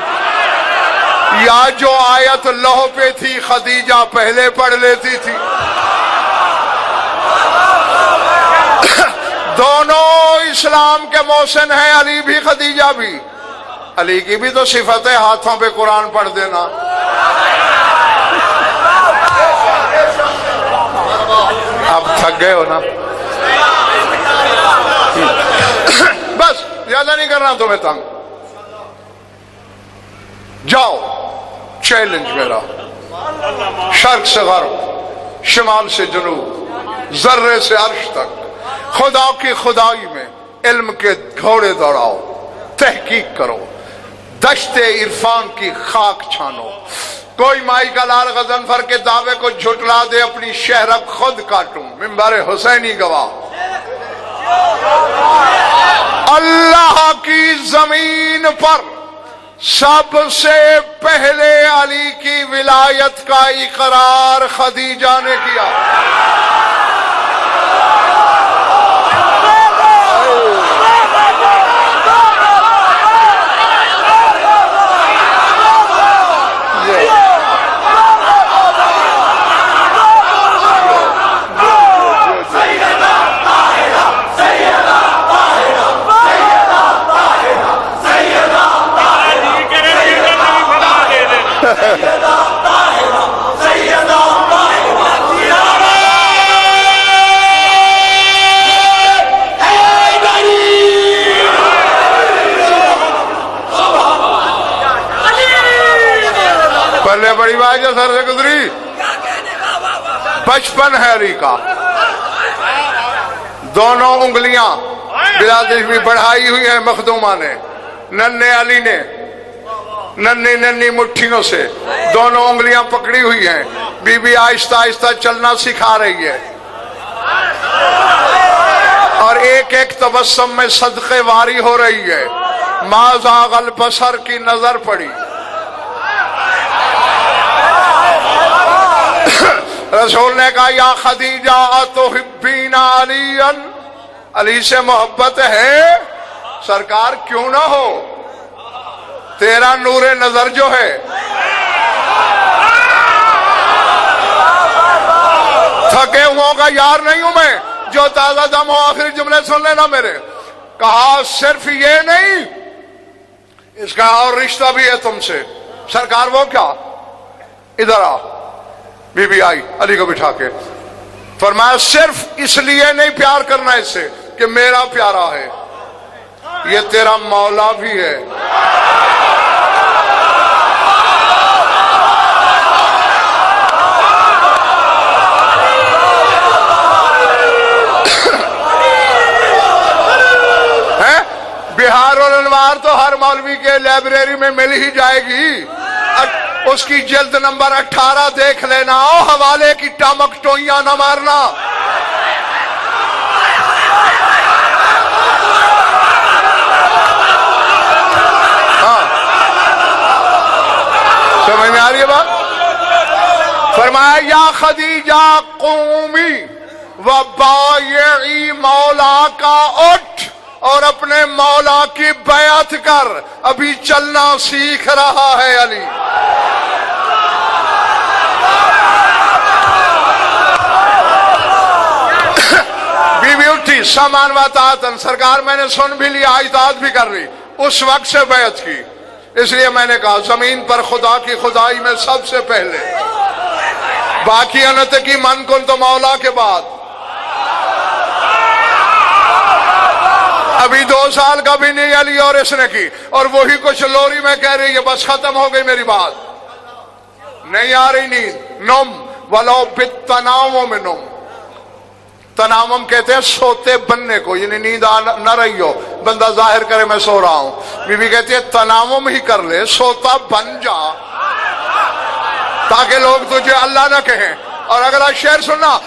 یا جو آیت لوح پہ تھی خدیجہ پہلے پڑھ لیتی تھی۔ دونوں اسلام کے محسن ہیں، علی بھی خدیجہ بھی۔ علی کی بھی تو صفت ہے ہاتھوں پہ قرآن پڑھ دینا۔ اب تھک گئے ہو نا، بس زیادہ نہیں کرنا تمہیں تنگ۔ جاؤ، چیلنج میرا، شرق سے غرب، شمال سے جنوب، ذرے سے عرش تک، خدا کی خدائی میں علم کے گھوڑے دوڑاؤ، تحقیق کرو، دشت عرفان کی خاک چھانو۔ کوئی مائی کا لال غضنفر کے دعوے کو جھٹلا دے، اپنی شہرک خود کاٹوں، منبر حسینی گواہ۔ اللہ کی زمین پر سب سے پہلے علی کی ولایت کا اقرار خدیجہ نے کیا۔ پہلے بڑی بات جو سر سے گزری، بچپن ہے علی کا، دونوں انگلیاں بلادش بھی بڑھائی ہوئی ہیں مخدومہ نے، ننھے علی نے ننھی ننھی مٹھیوں سے دونوں انگلیاں پکڑی ہوئی ہیں، بی بی آہستہ آہستہ چلنا سکھا رہی ہے، اور ایک ایک تبسم میں صدقے واری ہو رہی ہے۔ ما زاغ البصر کی نظر پڑی. رسول نے کہا یا خدیجہ اتحبین علی، علی سے محبت ہے؟ سرکار کیوں نہ ہو، تیرا نور نظر جو ہے. تھکے ہوں کا یار نہیں ہوں میں جو تازہ دم ہو. آخری جملے سن لینا میرے. کہا صرف یہ نہیں، اس کا اور رشتہ بھی ہے تم سے. سرکار وہ کیا؟ ادھر آ. بی بی آئی علی کو بٹھا کے فرمایا صرف اس لیے نہیں پیار کرنا اس سے کہ میرا پیارا ہے، یہ تیرا مولا بھی ہے. بہار الانوار تو ہر مولوی کے لائبریری میں مل ہی جائے گی. اس کی جلد نمبر 18 دیکھ لینا. حوالے کی ٹامک ٹوئیاں نہ مارنا. ہاں سمجھ میں آ رہی ہے بات؟ فرمایا یا خدیجہ قومی وبایعی، مولا کا اٹھ اور اپنے مولا کی بیعت کر، ابھی چلنا سیکھ رہا ہے علی. بی بی اٹھی سامان و طاعتن، سرکار میں نے سن بھی لیا، اطاعت بھی کر لی. اس وقت سے بیعت کی. اس لیے میں نے کہا زمین پر خدا کی خدائی میں سب سے پہلے، باقی انت کی من کن تو مولا کے بعد. ابھی 2 سال کا بھی نہیں علی اور اس نے کی، اور وہی کچھ لوری میں کہہ رہی ہے بس ختم ہو گئی میری بات، نہیں آ رہی نیند. نم ولو بالتناوم نم. تناوم کہتے ہیں سوتے بننے کو، یعنی نیند نہ رہی ہو، بندہ ظاہر کرے میں سو رہا ہوں. بی بی کہتی ہے تناوم ہی کر لے، سوتا بن جا تاکہ لوگ تجھے اللہ نہ کہیں. اور اگلا شعر سننا،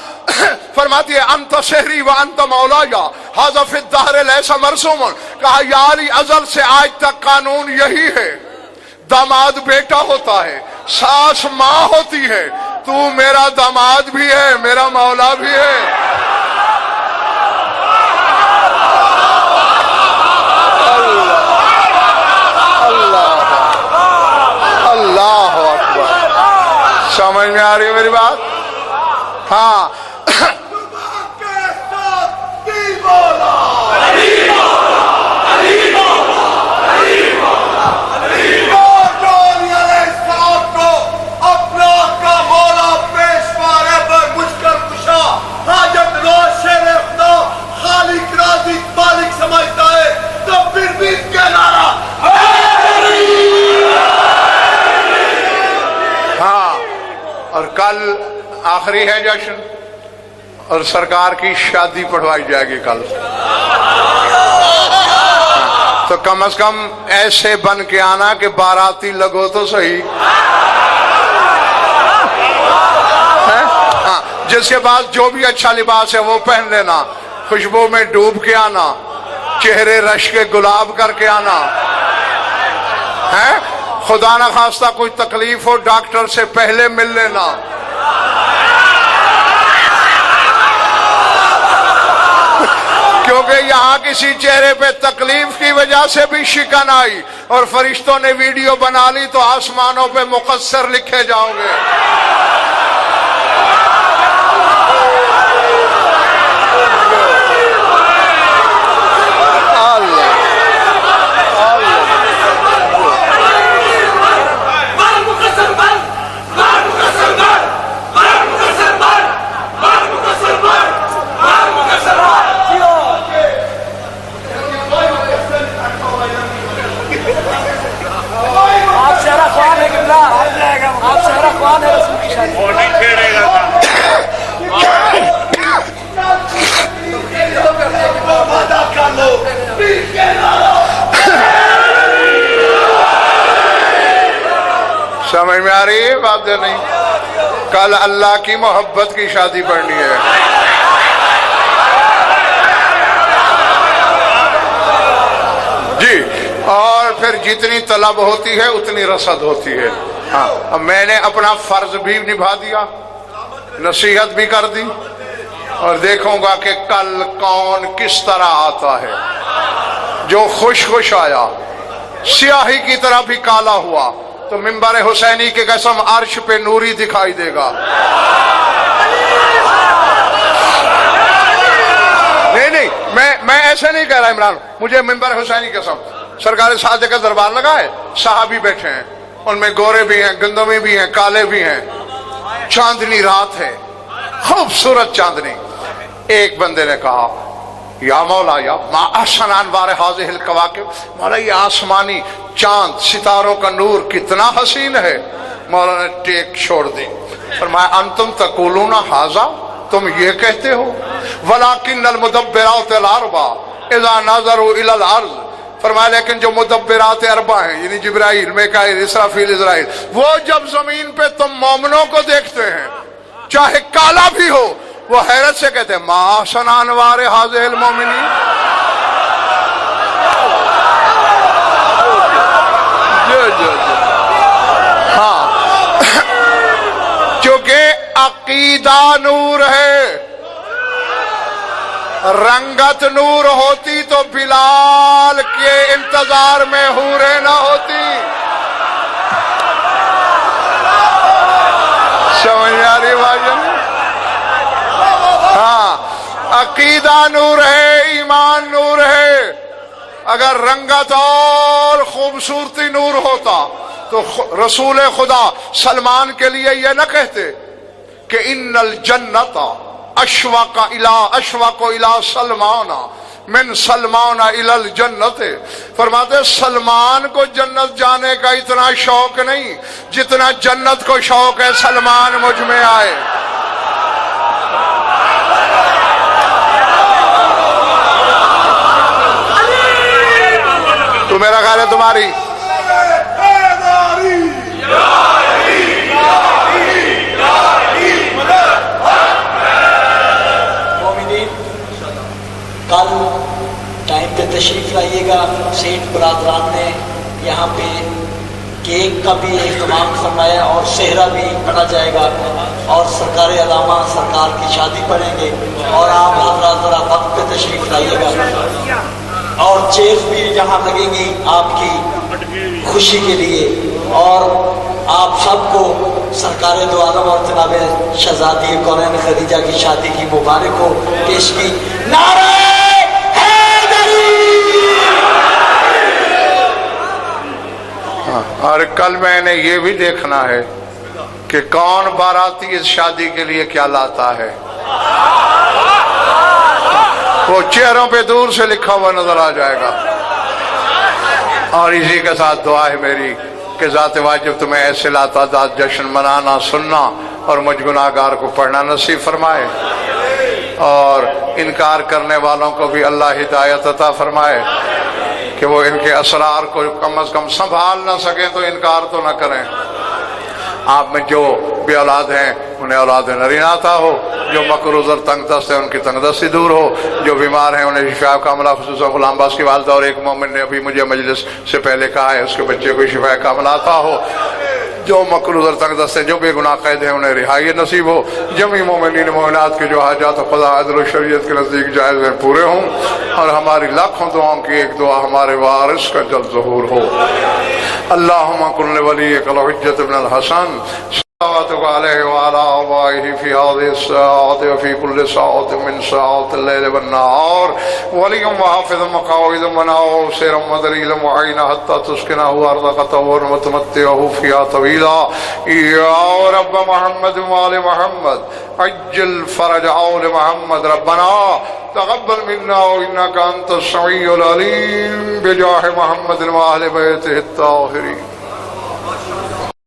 فرماتی ہے انت سحری و انت مولایا ھذا فی الدہر لیس مرسوم. کہا یا علی ازل سے آج تک قانون یہی ہے، داماد بیٹا ہوتا ہے، ساس ماں ہوتی ہے، تو میرا داماد بھی ہے، میرا مولا بھی ہے. اللہ اکبر. سمجھ میں آ رہی ہے میری بات؟ ہاں. اور کل آخری ہے جشن، اور سرکار کی شادی پڑھوائی جائے گی کل. تو کم از کم ایسے بن کے آنا کہ باراتی لگو تو صحیح. ہاں جس کے پاس جو بھی اچھا لباس ہے وہ پہن لینا، خوشبو میں ڈوب کے آنا، چہرے رش کے گلاب کر کے آنا. خدا نہ خواستہ کوئی تکلیف ہو ڈاکٹر سے پہلے مل لینا. کیونکہ یہاں کسی چہرے پہ تکلیف کی وجہ سے بھی شکن آئی اور فرشتوں نے ویڈیو بنا لی تو آسمانوں پہ مقصر لکھے جاؤ گے. سمجھ میں آ رہی ہے بات یا نہیں؟ کل اللہ کی محبت کی شادی پڑھنی ہے. جی اور پھر جتنی طلب ہوتی ہے اتنی رسد ہوتی ہے. ہاں اب میں نے اپنا فرض بھی نبھا دیا, نصیحت بھی کر دی, اور دیکھوں گا کہ کل کون کس طرح آتا ہے. جو خوش خوش آیا, سیاہی کی طرح بھی کالا ہوا, تو منبر حسینی کے قسم عرش پہ نوری دکھائی دے گا. نہیں میں ایسے نہیں کہہ رہا عمران, مجھے منبر حسینی کی قسم, سرکار صادق کا دربار لگا ہے, صحابی بیٹھے ہیں, ان میں گورے بھی ہیں, گندمی بھی ہیں, کالے بھی ہیں, چاندنی رات ہے, خوبصورت چاندنی. ایک بندے نے کہا یا مولا یا ما احسن انوار هذه الكواكب, مولا یہ آسمانی چاند ستاروں کا نور کتنا حسین ہے. مولا نے ٹیک چھوڑ دی, فرمایا انتم تقولون هذا, تم یہ کہتے ہو, ولكن المدبرات الاربع اذا نظروا الى الارض, فرمایا لیکن جو مدبرات اربع ہیں یعنی جبرائیل, میکائیل, اسرافیل, اسرائیل, وہ جب زمین پہ تم مومنوں کو دیکھتے ہیں چاہے کالا بھی ہو, وہ حیرت سے کہتے ہیں ما احسن انوار هذه المؤمنین. ہاں چونکہ عقیدہ نور ہے, رنگت نور ہوتی تو بلال کے انتظار میں حوریں نہ ہوتی. سمجھ آ رہی بھائی؟ ہاں عقیدہ نور ہے, ایمان نور ہے. اگر رنگت اور خوبصورتی نور ہوتا تو رسول خدا سلمان کے لیے یہ نہ کہتے کہ ان الجنت اشواق الى سلمان من سلمان الى الجنت. فرماتے سلمان کو جنت جانے کا اتنا شوق نہیں جتنا جنت کو شوق ہے سلمان مجھ میں آئے. تو میرا خیال ہے تمہاری کل ٹائم پہ تشریف لائیے گا. سیٹ برادران نے یہاں پہ کیک کا بھی اہتمام فرمایا اور صحرا بھی پڑھا جائے گا, اور سرکار علامہ سرکار کی شادی پڑھیں گے, اور آپ حضرات ذرا وقت پہ تشریف لائیے گا, اور چیز بھی یہاں لگیں گی آپ کی خوشی کے لیے. اور آپ سب کو سرکار دو عالم اور جناب شہزادی کونین خدیجہ کی شادی کی مبارک ہو پیش کی. نعرہ اور کل میں نے یہ بھی دیکھنا ہے کہ کون باراتی اس شادی کے لیے کیا لاتا ہے. وہ چہروں پہ دور سے لکھا ہوا نظر آ جائے گا. اور اسی کے ساتھ دعا ہے میری کہ ذات واجب تمہیں ایسے لاتعداد جشن منانا, سننا اور مجھ گناہگار کو پڑھنا نصیب فرمائے, اور انکار کرنے والوں کو بھی اللہ ہدایت عطا فرمائے کہ وہ ان کے اسرار کو کم از کم سنبھال نہ سکیں تو انکار تو نہ کریں. آپ میں جو بے اولاد ہیں انہیں اولاد نرینہ عطا ہو, جو مقروض اور تنگ دست ہیں ان کی تنگ دستی دور ہو, جو بیمار ہیں انہیں شفا کاملہ, خصوصاً غلام باز کی والدہ اور ایک مومن نے ابھی مجھے مجلس سے پہلے کہا ہے اس کے بچے کو شفا کاملہ عطا ہو, جو مقروض اور تنگ دست ہیں, جو بے گناہ قید ہیں انہیں رہائی نصیب ہو, جمی مومنین مومنات کے جو حاجات خدا عدل و شریعت کے نزدیک جائز ہیں پورے ہوں, اور ہماری لاکھوں دعاؤں کی ایک دعا ہمارے وارث کا جلد ظہور ہو. اللہم کن لولیک الحجۃ بن الحسن صلواتک علیہ وعلی آبائہ فی هذه الساعة وفی كل ساعة من ساعات الليل والنهار ولیا وحافظا وقائدا وناصرا ودلیلا معینا حتی تسکنہ ارضک طوعا وتمتعہ فیہا طویلا. یا رب محمد وآل محمد عجل فرج آل محمد. ربنا تقبل منا انک انت السمیع العلیم بجاہ محمد وآل بیتہ الطاہرین.